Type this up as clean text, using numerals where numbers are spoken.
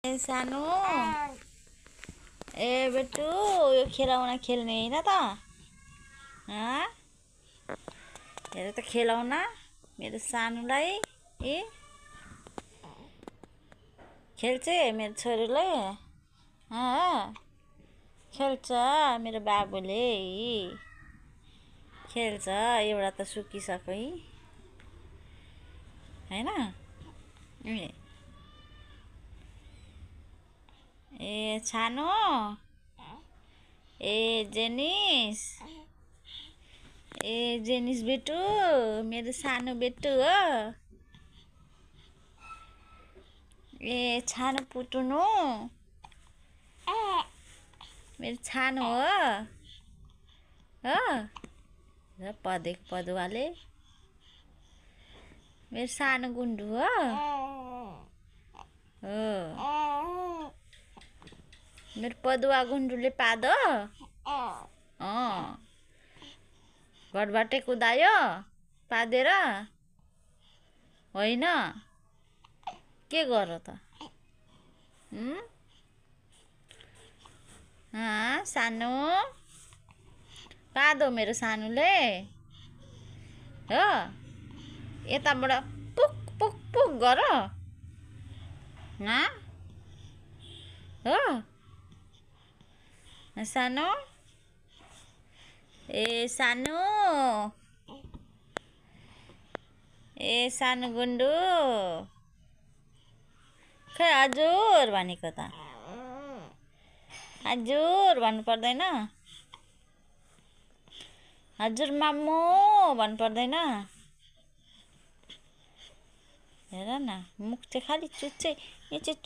ए सानो ए बेटु यो खेलौना खेल्ने हैन त हेर त खेलौना मेरो सानोलाई ए खेल्छ मेरो छोरीले खेल्छ मेरो बाबुले खेल्छ एउटा त सुकिसक्यो हैन ए छानो ए जेनिस बेटु मेरो सानो बेटु हो ए छानो पुटुनु मेरो छानो हो र पदेको पदुवाले मेरो सानो गुन्डु हो मेरो पदुवा गुन्डुले पादो घरबाटै कुदायो पादेर होइन के गर त सानो पादो मेरो सानोले हो यताबाट पुक पुक पुक गर हो सानो ए सानो गुन्डु खै हजुर भनेको त हजुर भन्नु पर्दैन हजुर मामु भन्नु पर्दैन हेर न मुख चाहिँ खालि चुच्चै यो चाहिँ